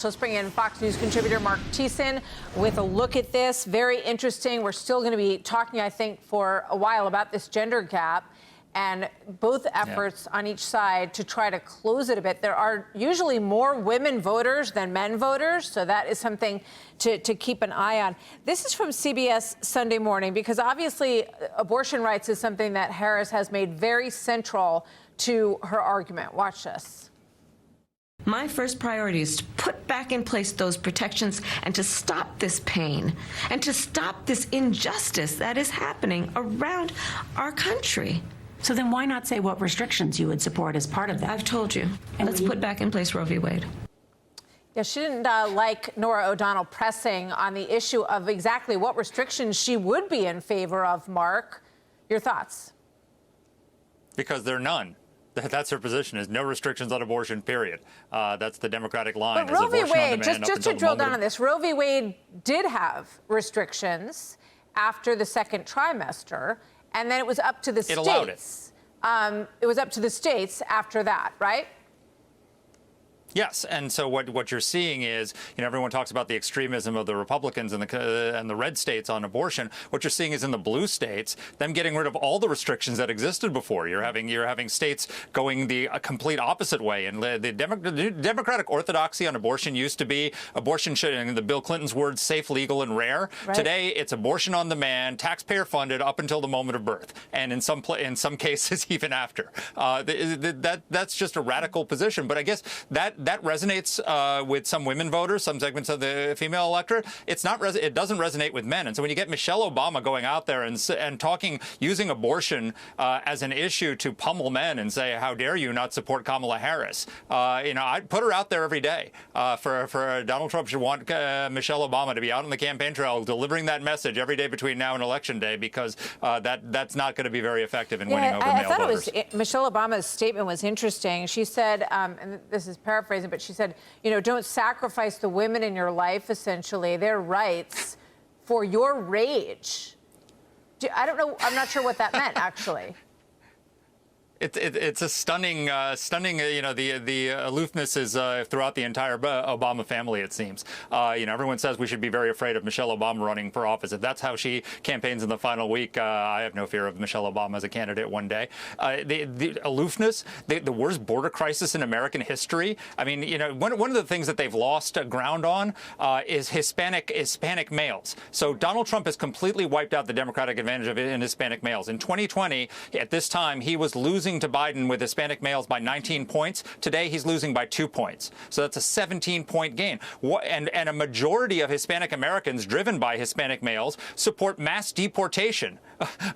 So let's bring in Fox News contributor Mark Thiessen with a look at this. Very interesting. We're still going to be talking, I think, for a while about this gender gap and both efforts on each side to try to close it a bit. There are usually more women voters than men voters, so that is something to keep an eye on. This is from CBS Sunday Morning, because obviously abortion rights is something that Harris has made very central to her argument. Watch this. My first priority is to put back in place those protections and to stop this pain and to stop this injustice that is happening around our country. So then why not say what restrictions you would support as part of that? I've told you. Let's put back in place Roe v. Wade. Yeah, she didn't like Norah O'Donnell pressing on the issue of exactly what restrictions she would be in favor of. Mark, your thoughts? Because there are none. That's her position, is no restrictions on abortion, period. That's the Democratic line. But Roe v. Wade, just to drill down on this, Roe v. Wade did have restrictions after the second trimester, and then it was up to the states. It allowed it. It was up to the states after that, right? Yes, and so what you're seeing is, everyone talks about the extremism of the Republicans and the red states on abortion. What you're seeing is in the blue states, them getting rid of all the restrictions that existed before. You're having states going the complete opposite way. And the Democratic orthodoxy on abortion used to be abortion should, in the Bill Clinton's words, safe, legal, and rare. Right. Today, it's abortion on demand, taxpayer funded up until the moment of birth, and in some cases even after. That's just a radical position. But I guess that resonates with some women voters, some segments of the female electorate. It doesn't resonate with men. And so when you get Michelle Obama going out there and talking, using abortion as an issue to pummel men and say, how dare you not support Kamala Harris? I'd put her out there every day. For Donald Trump should want Michelle Obama to be out on the campaign trail delivering that message every day between now and Election Day, because that's not going to be very effective in winning over male voters. Michelle Obama's statement was interesting. She said, and this is paraphrasing, but she said, don't sacrifice the women in your life, essentially, their rights for your rage. I don't know. I'm not sure what that meant, actually. It's a stunning. The aloofness is throughout the entire Obama family, it seems. Everyone says we should be very afraid of Michelle Obama running for office. If that's how she campaigns in the final week, I have no fear of Michelle Obama as a candidate one day. The aloofness, the worst border crisis in American history. I mean, one of the things that they've lost ground on is Hispanic males. So Donald Trump has completely wiped out the Democratic advantage of it in Hispanic males. In 2020, at this time, he was losing to Biden with Hispanic males by 19 points. Today, he's losing by 2 points. So that's a 17-point gain. And a majority of Hispanic Americans, driven by Hispanic males, support mass deportation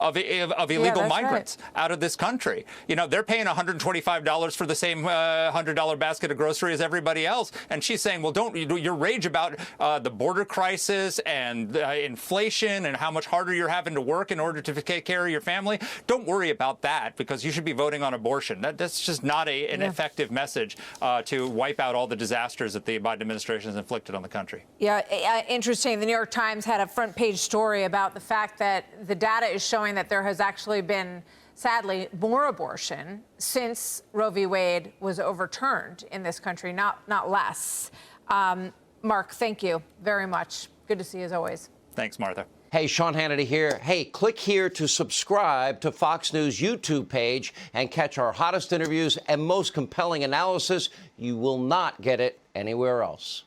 of illegal migrants out of this country. They're paying $125 for the same $100 basket of groceries as everybody else. And she's saying, well, don't your rage about the border crisis and inflation and how much harder you're having to work in order to take care of your family. Don't worry about that, because you should be voting on abortion. That's just not an effective message to wipe out all the disasters that the Biden administration has inflicted on the country. Yeah, interesting. The New York Times had a front page story about the fact that the data is showing that there has actually been, sadly, more abortion since Roe v. Wade was overturned in this country, not less. Mark, thank you very much. Good to see you as always. Thanks, Martha. Hey, Sean Hannity here. Hey, click here to subscribe to Fox News YouTube page and catch our hottest interviews and most compelling analysis. You will not get it anywhere else.